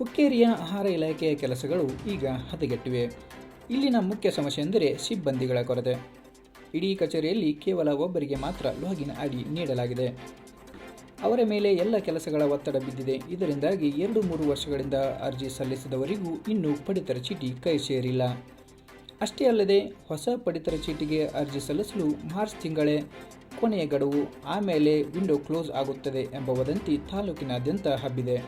ಹುಕ್ಕೇರಿಯ ಆಹಾರ ಇಲಾಖೆಯ ಕೆಲಸಗಳು ಈಗ ಹದಗೆಟ್ಟಿವೆ. ಇಲ್ಲಿನ ಮುಖ್ಯ ಸಮಸ್ಯೆ ಎಂದರೆ ಸಿಬ್ಬಂದಿಗಳ ಕೊರತೆ. ಇಡೀ ಕಚೇರಿಯಲ್ಲಿ ಕೇವಲ ಒಬ್ಬರಿಗೆ ಮಾತ್ರ ಲಾಗಿನ್ ಐಡಿ ನೀಡಲಾಗಿದೆ. ಅವರ ಮೇಲೆ ಎಲ್ಲ ಕೆಲಸಗಳ ಒತ್ತಡ ಬಿದ್ದಿದೆ. ಇದರಿಂದಾಗಿ 2-3 ವರ್ಷಗಳಿಂದ ಅರ್ಜಿ ಸಲ್ಲಿಸಿದವರಿಗೂ ಇನ್ನೂ ಪಡಿತರ ಚೀಟಿ ಕೈ ಸೇರಿಲ್ಲ. ಅಷ್ಟೇ ಅಲ್ಲದೆ ಹೊಸ ಪಡಿತರ ಚೀಟಿಗೆ ಅರ್ಜಿ ಸಲ್ಲಿಸಲು ಮಾರ್ಚ್ ತಿಂಗಳೇ ಕೊನೆಯ ಗಡುವು, ಆಮೇಲೆ ವಿಂಡೋ ಕ್ಲೋಸ್ ಆಗುತ್ತದೆ ಎಂಬ ವದಂತಿ ತಾಲೂಕಿನಾದ್ಯಂತ ಹಬ್ಬಿದೆ.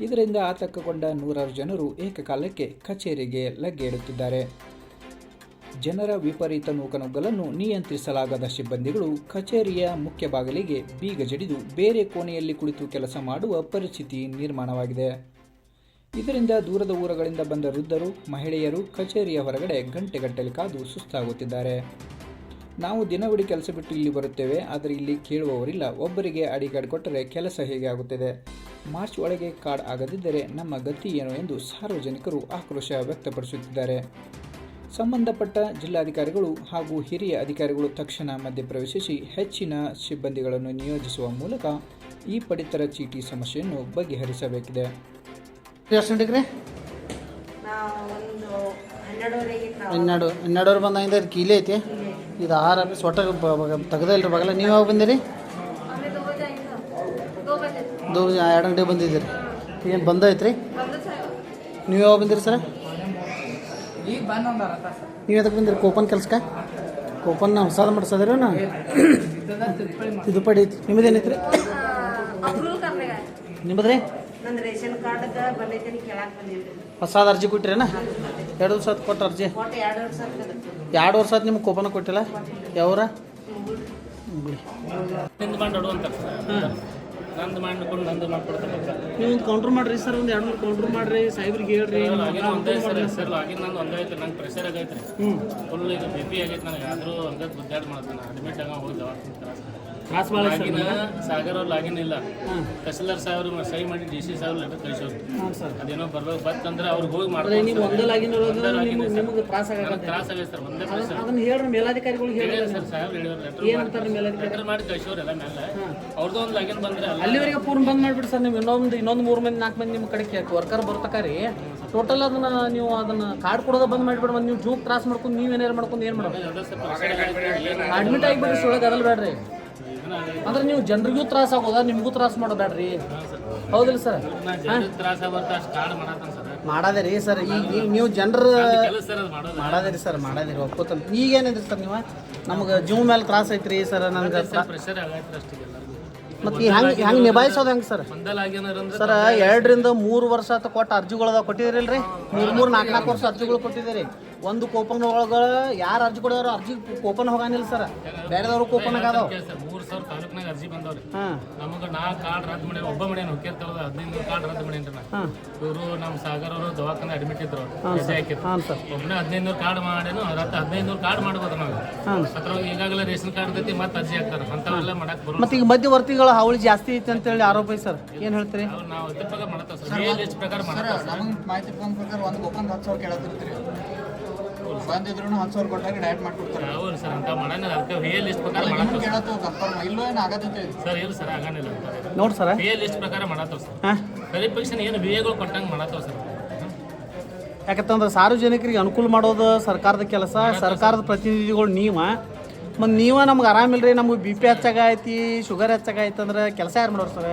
ಇದರಿಂದ ಆತಂಕಗೊಂಡ ನೂರಾರು ಜನರು ಏಕಕಾಲಕ್ಕೆ ಕಚೇರಿಗೆ ಲಗ್ಗೆ ಇಡುತ್ತಿದ್ದಾರೆ. ಜನರ ವಿಪರೀತ ನೂಕನುಗ್ಗಲನ್ನು ನಿಯಂತ್ರಿಸಲಾಗದ ಸಿಬ್ಬಂದಿಗಳು ಕಚೇರಿಯ ಮುಖ್ಯ ಬಾಗಿಲಿಗೆ ಬೀಗ ಜಡಿದು ಬೇರೆ ಕೋಣೆಯಲ್ಲಿ ಕುಳಿತು ಕೆಲಸ ಮಾಡುವ ಪರಿಸ್ಥಿತಿ ನಿರ್ಮಾಣವಾಗಿದೆ. ಇದರಿಂದ ದೂರದ ಊರುಗಳಿಂದ ಬಂದ ವೃದ್ಧರು, ಮಹಿಳೆಯರು ಕಚೇರಿಯ ಹೊರಗಡೆ ಗಂಟೆಗಟ್ಟಲೆ ಕಾದು ಸುಸ್ತಾಗುತ್ತಿದ್ದಾರೆ. ನಾವು ದಿನವಿಡೀ ಕೆಲಸ ಬಿಟ್ಟು ಇಲ್ಲಿ ಬರುತ್ತೇವೆ, ಆದರೆ ಇಲ್ಲಿ ಕೇಳುವವರಿಲ್ಲ. ಒಬ್ಬರಿಗೆ ಐಡಿ ಕಾರ್ಡ್ ಕೊಟ್ಟರೆ ಕೆಲಸ ಹೇಗೆ ಆಗುತ್ತದೆ? ಮಾರ್ಚ್ ಒಳಗೆ ಕಾರ್ಡ್ ಆಗದಿದ್ದರೆ ನಮ್ಮ ಗತಿ ಏನು ಎಂದು ಸಾರ್ವಜನಿಕರು ಆಕ್ರೋಶ ವ್ಯಕ್ತಪಡಿಸುತ್ತಿದ್ದಾರೆ. ಸಂಬಂಧಪಟ್ಟ ಜಿಲ್ಲಾಧಿಕಾರಿಗಳು ಹಾಗೂ ಹಿರಿಯ ಅಧಿಕಾರಿಗಳು ತಕ್ಷಣ ಮಧ್ಯಪ್ರವೇಶಿಸಿ ಹೆಚ್ಚಿನ ಸಿಬ್ಬಂದಿಗಳನ್ನು ನಿಯೋಜಿಸುವ ಮೂಲಕ ಈ ಪಡಿತರ ಚೀಟಿ ಸಮಸ್ಯೆಯನ್ನು ಬಗೆಹರಿಸಬೇಕಿದೆ. ಹನ್ನೆರಡುವರೆ ಬಂದಾಗಿಂದ ಇದು ಕೀಲಿ ಐತಿ. ಇದು ಆಹಾರ ಆಫೀಸ್ ಒಟ್ಟ ತೆಗ್ದೇ ಇಲ್ರಿ ಬಗಲ. ನೀವು ಯಾವಾಗ ಬಂದಿರಿ? 2 ಗಂಟೆಗೆ ಬಂದಿದ್ದೀರಿ. ಏನು ಬಂದೈತ್ರಿ? ನೀವು ಯಾವಾಗ ಬಂದಿರಿ ಸರ್? ನೀವು ಎದಕ್ಕೆ ಬಂದಿರಿ? ಕೋಪನ್ ಕೆಲ್ಸಕ್ಕೆ? ಕೋಪನ್ ಹೊಸಾದ ಮಾಡಿಸೋದ್ರಿ ನಾ ಇದು ಪಡಿ ಐತಿ. ನಿಮ್ಮದೇನೈತ್ರಿ? ನಿಮ್ಮದ್ರಿ ಹೊಸಾದ ಅರ್ಜಿ ಕೊಟ್ಟಿರೇನ? 2 ವರ್ಷ ಕೊಟ್ಟು ಅರ್ಜಿ 2 ವರ್ಷ ಆಯ್ತು. ನಿಮ್ಗೆ ಕೋಪನ ಕೊಟ್ಟಿಲ್ಲ? ಯಾವ್ರ? ನೀವು ಒಂದು ಕೌಂಟ್ರ್ ಮಾಡ್ರಿ ಸರ್, ಒಂದು 2-3 ಕೌಂಟ್ರ್ ಮಾಡ್ರಿ, ಸಾಹೇಬ್ರಿಗೆ ಹೇಳ್ರಿ. ಸರ್ ಲಾಗಿನ್ ನಂದು ಒಂದೈತೆ, ನಂಗೆ ಪ್ರೆಷರ್ ಆಗೈತೆ ರೀ, ಫುಲ್ ಈಗ BP ಆಗೈತೆ ನನಗೆ. ಆದರೂ ಹಂಗೆ ಗುದ್ದಾಡ್ ಮಾಡ್ತಾನೆ, ಅಡ್ಮಿಟ್ ಆಗ ಹೋಗಿ ತ್ರಾಸ ಭಾಳ. ಸಾಗರ್ ಅವ್ರು ಲಾಗಿನ್ ಇಲ್ಲ, ತಹಸೀಲ್ದಾರ್ ಸಾಹೇಬ್ರು ಸಹಿ ಮಾಡಿ DC ಸಾಹೇಬ್ರು ಲೆಟರ್ ಕಳಿಸೋರು. ಅದೇನೋ ಬರ್ಬೇಕು ಬತ್ತಂದ್ರೆ ಅವ್ರಿಗೆ ಹೋಗಿ ಮಾಡ್ತಾರೆ. ನೀವು ಒಂದೇ ಲಾಗಿನ್ ನಿಮಗೆ ತ್ರಾಸ ಆಗೈತೆ ಸರ್. ಒಂದೇ ಪ್ರೆಷರ್ ಅದನ್ನ ಹೇಳ್ರಿ ಮೇಲಾಧಿಕಾರಿಗಳು ಹೇಳಿ ಸರ್. ಸಾಹೇಬ್ರು ಹೇಳಿದ್ರು ಲೆಟರ್ ಮಾಡಿ ಕಳಿಸೋರು ಎಲ್ಲ ಮೇಲೆ. ಅವ್ರದ್ದು ಒಂದು ಲಾಗಿನ್ ಬಂದ್ರೆ ಅಲ್ಲಿವರೆಗೆ ಪೂರ್ಣ ಬಂದ್ ಮಾಡಿಬಿಡಿ ಸರ್. ನೀವು ಇನ್ನೊಂದು 3 ಮಂದಿ 4 ಮಂದಿ ನಿಮ್ಮ ಕಡೆ ವರ್ಕರ್ ಬರ್ತಕ್ಕಾರಿ ಟೋಟಲ್ ಅದನ್ನ ಕಾರ್ಡ್ ಕೊಡೋದು ಬಂದ್ ಮಾಡಿಬಿಡ್ರಿ. ಮತ್ತು ನೀವು ಜೂಕ್ ತ್ರಾಸ ಮಾಡ್ಕೊಂಡು ನೀವೇನಾರು ಮಾಡ್ಕೊಂಡು ಏನು ಮಾಡೋದು? ಅಡ್ಮಿಟ್ ಆಗಿಬಿಡ್ರಿ ಸೊಳಗೆ ಅದಲ್ಲ ಬೇಡ್ರಿ. ಅಂದ್ರೆ ನೀವು ಜನರಿಗೂ ತ್ರಾಸ ಆಗೋದ, ನಿಮಗೂ ತ್ರಾಸ ಮಾಡೋಬೇಡ್ರಿ. ಹೌದಿಲ್ಲ ಸರ್? ಮಾಡದೇ ರೀ ಸರ್. ಈಗ ನೀವು ಜನರ ಮಾಡದೇ ರೀ ಸರ್, ಮಾಡದೇ ರೀ ಒಪ್ಕೋತ. ಈಗೇನಿದ್ರಿ ಸರ್ ನೀವು ನಮ್ಗೆ ಜೀವ ಮೇಲೆ ತ್ರಾಸ ಐತ್ರಿ ಸರ್. ನನಗೆ ಮತ್ತು ಹೆಂಗೆ ನಿಭಾಯಿಸೋದು ಹೆಂಗೆ ಸರ್? ಸರ್ 2-3 ವರ್ಷ ಆತ ಕೊಟ್ಟು ಅರ್ಜಿಗಳದ ಕೊಟ್ಟಿದ್ದೀರಲ್ರಿ. 3-4 ವರ್ಷ ಅರ್ಜಿಗಳು ಕೊಟ್ಟಿದ್ದೀರಿ. ಒಂದು ಕೂಪನ್ ಒಳಗೆ ಯಾರು ಅರ್ಜಿ ಕೊಡೋರು ಅರ್ಜಿ ಕೂಪನ್ ಹೋಗಾನಿಲ್ಲ ಸರ್. ಬೇರೆದವ್ರು ಕೂಪನ್ ಆಗದಾವ. 3,000 ತಾಲೂಕ್ನಾಗ ಅರ್ಜಿ ಬಂದವ್ರಿ. ನಮಗೆ 4 ಕಾರ್ಡ್ ರದ್ದು ಮಾಡಿ, ಒಬ್ಬ ಮಾಡ್ಯಾನ ಹೊಕ್ಕಿರ್ತಾರ. 15 ಕಾರ್ಡ್ ರದ್ದು ಮಾಡ್ಯಾನ್ರಿ. ಇವರು ನಮ್ಮ ಸಾಗರ್ ಅವರು ದವಾಖಾನೆ ಅಡ್ಮಿಟ್ ಇದ್ರು, ರಜೆ ಹಾಕಿದ್ರು. ಒಬ್ಬನೇ 1500 ಕಾರ್ಡ್ ಮಾಡ್ಯಾನು. 1500 ಕಾರ್ಡ್ ಮಾಡ್ಬೋದು ನಾವು. ಅದ್ರೊಳಗೆ ಈಗಾಗಲೇ ರೇಷನ್ ಕಾರ್ಡ್ ಐತಿ, ಮತ್ತೆ ಅರ್ಜಿ ಹಾಕ್ತಾರೆ. ಅಂಥವೆಲ್ಲ ಮಾಡಕ್ಕೆ ಬರೋದು. ಮತ್ತೆ ಈಗ ಮಧ್ಯವರ್ತಿಗಳ ಹಾವಳಿ ಜಾಸ್ತಿ ಐತಿ ಅಂತೇಳಿ ಆರೋಪ ಐತಿ ಸರ್. ಏನು ಹೇಳ್ತೀರಿ? ನಾವು ಇದ್ರ ಪ್ರಕಾರ ಮಾಡತ್ತೇವೆ ಸರ್. ಲಿಸ್ಟ್ ಪ್ರಕಾರ ಮಾಡತ್ತೇವೆ. ನಮಗೆ ಮಾಹಿತಿ ಪ್ರಕಾರ ಒಂದು ಕೂಪನ್ 10,000 ಕೇಳತ್ತಿರ್ತೀರಿ. ಬಂದಿದ್ರು 10,000 ಕೊಟ್ಟಾಗ ಡೈರೆಕ್ಟ್ ಮಾಡ್ಕೊಡ್ತಾರೆ. ಹೌದು ಸರ್, ಅಂತ ಮಾಡೋಣ. ಅದಕ್ಕೆ ಲಿಸ್ಟ್ ಪ್ರಕಾರ ಮಾಡತ್ತೇವೆ. ಕೇಳತ್ತು ಕನ್ಫರ್ಮ್ ಇಲ್ಲೋ ಏನು ಆಗತ್ತೈತೆ ಸರ್? ಇಲ್ಲ ಸರ್, ಆಗಂಗಿಲ್ಲ ಅಂತ ನೋಡಿ ಸರ್. ಲಿಸ್ಟ್ ಪ್ರಕಾರ ಮಾಡತ್ತೇವೆ ಸರ್. ವೆರಿಫಿಕೇಶನ್ ಏನು VAಗಳು ಕೊಟ್ಟಂಗೆ ಮಾಡತ್ತೇವೆ ಸರ್. ಯಾಕಂತಂದ್ರೆ ಸಾರ್ವಜನಿಕರಿಗೆ ಅನುಕೂಲ ಮಾಡೋದು ಸರ್ಕಾರದ ಕೆಲಸ. ಸರ್ಕಾರದ ಪ್ರತಿನಿಧಿಗಳು ಮತ್ತು ನೀವು ನಮ್ಗೆ ಆರಾಮಿಲ್ರಿ, ನಮ್ಗೆ BP ಹೆಚ್ಚಾಗೈತಿ, ಶುಗರ್ ಹೆಚ್ಚಾಗೈತಿ ಅಂದ್ರೆ ಕೆಲಸ ಯಾರು ಮಾಡೋರು ಸರ್?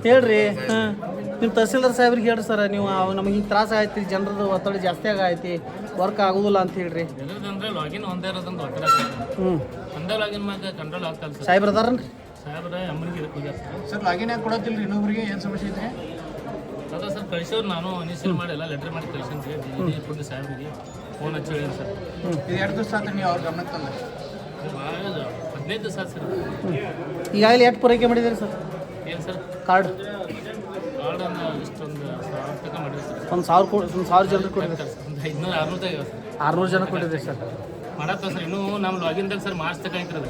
ಹೇಳ್ರಿ. ನಿಮ್ಮ ತಹಸೀಲ್ದಾರ್ ಸಾಹೇಬ್ರಿಗೆ ಹೇಳ್ರಿ ಸರ್. ನೀವು ನಮಗೆ ಹಿಂಗೆ ತ್ರಾಸ ಆಗೈತಿ, ಜನರದ್ದು ಒತ್ತಡ ಜಾಸ್ತಿ ಆಗೈತಿ, ವರ್ಕ್ ಆಗೋದಿಲ್ಲ ಅಂತ ಹೇಳ್ರಿ. ಅಂದ್ರೆ ಲಾಗಿನ್ ಒಂದೇ ಇರೋದಂತ ಒತ್ತಡ. ಒಂದೇ ಲಾಗಿನ್ ಮ್ಯಾಗ ಕಂಟ್ರೋಲ್ ಆಗ್ತಲ್ಲ ಸರ್. ಸಾಹೇಬ್ರ ಅದಾರನ್ರಿ? ಸಾಹೇಬ್ರ ಅಮ್ಮನಿಗೆ ಇದಕ್ಕೆ ಸರ್. ಲಾಗಿನ್ ಯಾಕೆ ಕೊಡತ್ತಿಲ್ಲ ಇನ್ನೊಬ್ರಿಗೆ? ಏನು ಸಮಸ್ಯೆ ಐತೆ? ಅದ ಸರ್, ಕಳಿಸೋರು ನಾನು ಇನಿಷಿಯಲ್ ಮಾಡಿ ಎಲ್ಲ ಲೆಟರ್ ಮಾಡಿ ಕಳಿಸಿದ್ರಿ ಪುಣ್ಯ ಸಾಹೇಬ್ರಿಗೆ ಫೋನ್ ಹಚ್ಚಿ ಹೇಳಿ ಸರ್. ಇದು 2 ದಿವಸ ಆತ ನೀವು ಅವ್ರ ಗಮನಕ್ಕೆ ತಂದ? 15 ದಿವಸ ಆಯ್ತು ಸರ್. ಈಗಾಗಲೇ ಎಷ್ಟು ಪೂರೈಕೆ ಮಾಡಿದ್ದೀರಿ ಸರ್? ಏನು ಸರ್? ಕಾರ್ಡ್ ಇಷ್ಟೊಂದು 1,000 ತನಕ ಮಾಡಿರಿ ಸರ್. ಒಂದು 1,000 ಜನರಿಗೆ ಕೊಟ್ಟಿದ್ದೀರಿ? ಒಂದು 500-600 600 ಜನ ಕೊಟ್ಟಿದ್ದೀರಿ ಸರ್. ಮಾಡತ್ತ ಸರ್ ಇನ್ನೂ ನಮ್ಮ ಲಾಗಿನ್ದಾಗ ಸರ್ ಮಾರ್ಚ್ ತಕ ಐತ್ರಿ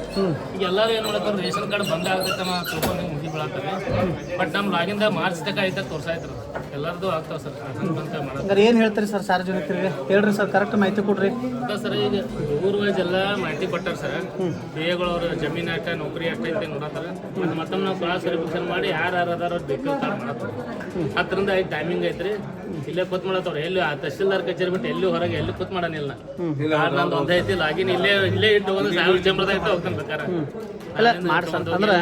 ಈಗ ಎಲ್ಲರೂ ಏನು ಮಾಡತ್ತಾರ ರೇಷನ್ ಕಾರ್ಡ್ ಬಂದ್ ಆಗತ್ತೆ ನಾವು ತಿಳ್ಕೊಂಡು ಮುಗಿ ಬೀಳತ್ತಾರೆ ಬಟ್ ನಮ್ಮ ಲಾಗಿನ್ದಾಗ ಮಾರ್ಚ್ ತಕ ಐತ ತೋರ್ಸಾಯ್ತು ಎಲ್ಲರದು ಆಗ್ತಾವ ಸರ್ ಅಂತ ಮಾಡತ್ತ ಹಂಗಾರೆ ಏನು ಹೇಳ್ತೀರಿ ಸರ್ ಸಾರ್ವಜನಿಕರಿಗೆ ಹೇಳ್ರಿ ಸರ್ ಕರೆಕ್ಟ್ ಮಾಹಿತಿ ಕೊಡ್ರಿ ಅದ ಸರ್ ಈಗ ಊರ್ ವೈಸ್ ಎಲ್ಲ ಮಾಹಿತಿ ಕೊಟ್ಟಾರ ಸರ್ PAಗಳು ಅವ್ರ ಜಮೀನು ಅಷ್ಟೇ ನೌಕರಿ ಅಷ್ಟೇ ಅಂತ ನೋಡತ್ತಾರ ಮತ್ತು ಮತ್ತೊಮ್ಮೆ ನಾವು ಕ್ರಾಸ್ ವೆರಿಫಿಕೇಶನ್ ಮಾಡಿ ಯಾರು ಅದಾರ ಅವ್ರು ಬೇಕು ಕಾರ್ಡ್ ಮಾಡತ್ತಾರ 10ರಿಂದ 5 ಟೈಮಿಂಗ್ ಐತ್ರಿ ಇಲ್ಲೇ ಕೂತ್ ಮಾಡತ್ತವ್ರು ಎಲ್ಲಿ ತಹಶೀಲ್ದಾರ್ ಕಚೇರಿ ಬಿಟ್ಟು ಎಲ್ಲಿ ಹೊರಗೆ ಎಲ್ಲಿ ಕೂತ್ ಮಾಡಾನಿಲ್ಲ ಕಾರ್ಡ್ ನಂದು ಒಂದೇ ಐತಿ ಲಾಗಿನ್ ಇಲ್ಲೇ ಇಟ್ಟು ಒಂದು 1000 ಚಂಬರ್ದಾಗ ಇಟ್ಟು ಹೋಗ್ತಾನೆ ಬೇಕಾರೆ ಅಲ್ಲ ಮಾಡಿ ಸರ್ ಅಂದ್ರೆ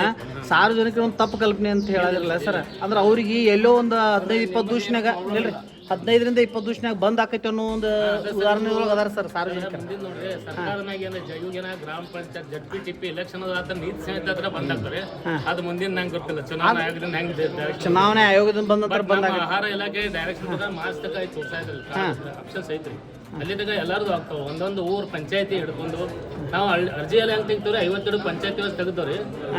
ಸಾರ್ವಜನಿಕರು ಒಂದು ತಪ್ಪು ಕಲ್ಪನೆ ಅಂತ ಹೇಳೋದಿರಲ್ಲ ಸರ್ ಅಂದ್ರೆ ಅವ್ರಿಗೆ ಎಲ್ಲೋ ಒಂದು 15-20 ದಿವ್ಸನಾಗ ಇಲ್ರಿ 15ರಿಂದ 20 ದಿವ್ಸನಾಗ ಬಂದ್ ಆಕೈತಿ ಅನ್ನೋ ಒಂದು ಉದಾಹರಣೆ ಒಳಗೆ ಅದಾರ ಸರ್ ಸಾರ್ವಜನಿಕರು ಮುಂದಿನ ನೋಡ್ರಿ ಸರ್ಕಾರದ ಮ್ಯಾಗ ಏನು ಇವಾಗೇನ ಗ್ರಾಮ ಪಂಚಾಯತ್ ZP ಎಲೆಕ್ಷನ್ ಆದ ನೀತಿ ಸಹಿತ ಹತ್ರ ಬಂದಾಗ್ತಾರೆ ಅದು ಮುಂದಿನ ನಂಗೆ ಗೊತ್ತಿಲ್ಲ ಚುನಾವಣಾ ಆಯೋಗದಿಂದ ಹೆಂಗೆ ಚುನಾವಣೆ ಆಯೋಗದಿಂದ ಬಂದ ನಮ್ಮ ಆಹಾರ ಇಲಾಖೆ ಡೈರೆಕ್ಷನ್ ಪ್ರಕಾರ ಮಾರ್ಚ್ ತಕ ಐತಿ ತೋರ್ಸಾಯ್ತಲ್ಲ ಆಪ್ಷನ್ಸ್ ಐತ್ರಿ ಅಲ್ಲಿ ತನಕ ಎಲ್ಲರದು ಆಗ್ತಾವ ಒಂದೊಂದು ಊರು ಪಂಚಾಯತಿ ಹಿಡ್ಕೊಂಡು ನಾವು ಅರ್ಜಿಯಲ್ಲಿ ಹೆಂಗೆ ತೆಗ್ತೀವ್ರಿ 52 ಪಂಚಾಯತಿ ವೈಸ್ ತೆಗೆದವ್ರಿ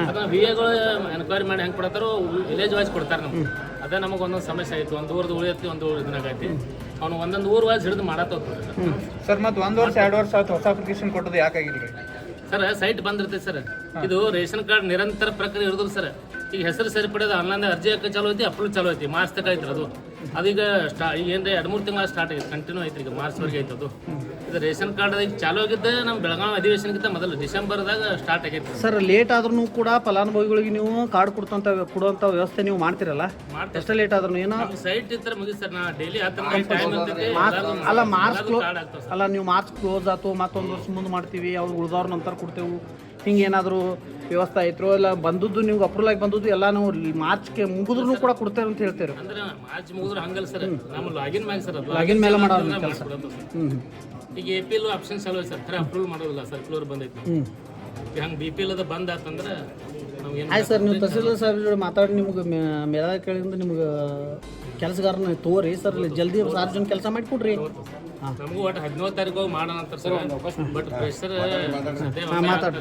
ಅದನ್ನ VAಗಳು ಎನ್ಕ್ವೈರಿ ಮಾಡಿ ಹೆಂಗೆ ಕೊಡ್ತಾರೋ ವಿಲೇಜ್ ವೈಸ್ ಕೊಡ್ತಾರೆ ನಮ್ಗೆ ಅದೇ ನಮಗೆ ಒಂದೊಂದು ಸಮಸ್ಯೆ ಆಯ್ತು ಒಂದು ಊರ್ದು ಉಳಿಯತ್ತಿ ಒಂದು ಇದನ್ನಾಗ ಐತಿ ಅವ್ನು ಒಂದೊಂದು ಊರು ವೈಸ್ ಹಿಡಿದು ಮಾಡತ್ತೋಗ್ತಾರೆ ಸರ್ ಮತ್ತೆ 1 ವರ್ಷ 2 ವರ್ಷ ಆಯ್ತು ಹೊಸ ಅಪ್ಲಿಕೇಶನ್ ಕೊಟ್ಟದ್ದು ಯಾಕಾಗಿಲ್ರಿ ಸರ್ ಸೈಟ್ ಬಂದಿರ್ತೈತೆ ಸರ್ ಇದು ರೇಷನ್ ಕಾರ್ಡ್ ನಿರಂತರ ಪ್ರಕ್ರಿಯೆ ಇರೋದಿಲ್ಲ ಸರ್ ಈಗ ಹೆಸರು ಸರಿಪಡೆದ ಆನ್ಲೈನ್ ಅರ್ಜಿ ಹಾಕಿ ಚಾಲೂ ಐತಿ ಅಪ್ರೂವ್ ಚಾಲೂ ಐತಿ ಮಾರ್ಚ್ ತಕ ಐತ್ರಿ ಅದು ಅದೀಗ ಈಗ ಏನ್ರಿ 2-3 ತಿಂಗಳ ಸ್ಟಾರ್ಟ್ ಆಗೈತೆ ಕಂಟಿನ್ಯೂ ಐತ್ರಿ ಈಗ ಮಾರ್ಚ್ವರೆಗೆ ಐತೆ ಅದು ಇದು ರೇಷನ್ ಕಾರ್ಡ್ ಈಗ ಚಾಲೂ ಆಗಿದ್ದೆ ನಮ್ಮ ಬೆಳಗಾವಿ ಅಧಿವೇಶನಕ್ಕಿಂತ ಮೊದಲು ಡಿಸೆಂಬರ್ದಾಗ ಸ್ಟಾರ್ಟ್ ಆಗೈತಿ ಸರ್ ಲೇಟ್ ಆದ್ರೂ ಕೂಡ ಫಲಾನುಭವಿಗಳಿಗೆ ನೀವು ಕಾರ್ಡ್ ಕೊಡುವಂಥ ವ್ಯವಸ್ಥೆ ನೀವು ಮಾಡ್ತಿರಲ್ಲ ಎಷ್ಟೇ ಲೇಟ್ ಆದ್ರೂ ಏನೋ ಸೈಟ್ ಇದ್ರೆ ಮುಗಿಸ್ ಸರ್ ನಾ ಡೈಲಿ ಟೈಮ್ ಅಂತೈತಿ ಅಲ್ಲ ಮಾರ್ಚ್ ಕಾರ್ಡ್ ಆಗ್ತಾವ ಸರ್ ಅಲ್ಲ ನೀವು ಮಾರ್ಚ್ ಕ್ಲೋಸ್ ಆಯ್ತು ಮತ್ತೊಂದು ವರ್ಷ ಮುಂದೆ ಮಾಡ್ತೀವಿ ಅವ್ರು ಉಳಿದವ್ರ ನಂತರ ಕೊಡ್ತೇವೆ ಹಿಂಗೆ ಏನಾದರೂ ವ್ಯವಸ್ಥೆ ಐತ್ರೋ ಇಲ್ಲ ಬಂದದ್ದು ನೀವು ಅಪ್ರೂವಲ್ ಆಗಿ ಬಂದದ್ದು ಎಲ್ಲ ನಾವು ಮಾರ್ಚ್ಗೆ ಮುಗಿದ್ರೂ ಕೂಡ ಕೊಡ್ತೇವೆ ಅಂತ ಹೇಳ್ತೇವೆ ಅಂದ್ರೆ ಮಾರ್ಚ್ ಮುಗಿದ್ರೆ ಹಂಗಲ್ಲ ಸರ್ ನಮ್ಮ ಲಾಗಿನ್ ಮ್ಯಾಗ ಸರ್ ಲಾಗಿನ್ ಮೇಲೆ ಮಾಡೋದು ಕೆಲಸ ಈಗ APL ಆಪ್ಷನ್ ಚಾಲೂ ಐತೆ ಸರ್ ಖರೆ ಅಪ್ರೂವಲ್ ಮಾಡೋದಿಲ್ಲ ಸರ್ಕ್ಯುಲರ್ ಬಂದೈತಿ ಈಗ ಹಂಗೆ BPL ಅದು ಬಂದ್ ಆತಂದ್ರೆ ನಾವು ಏನು ಆಯ್ತು ಸರ್ ನೀವು ತಹಸೀಲ್ದಾರ್ ಸಾಹೇಬ್ರ ಜೋಡಿ ಮಾತಾಡಿ ನಿಮ್ಗೆ ಮೇಲಾದ ಕೇಳಿದ್ರೆ ನಿಮ್ಗೆ ಕೆಲಸಗಾರನ ತೋರಿ ಸರ್ ಇಲ್ಲಿ ಜಲ್ದಿ ಸಾರ್ವಜನಿಕ ಕೆಲಸ ಮಾಡಿಕೊಡ್ರಿ ನಮಗೂ ಒಟ್ಟು 17 ತಾರೀಕು ಹೋಗಿ ಮಾಡೋಣ ಅಂತ ಸರ್ ಬಟ್ ಪ್ರೆಷರ್ ಮಾತಾಡಿ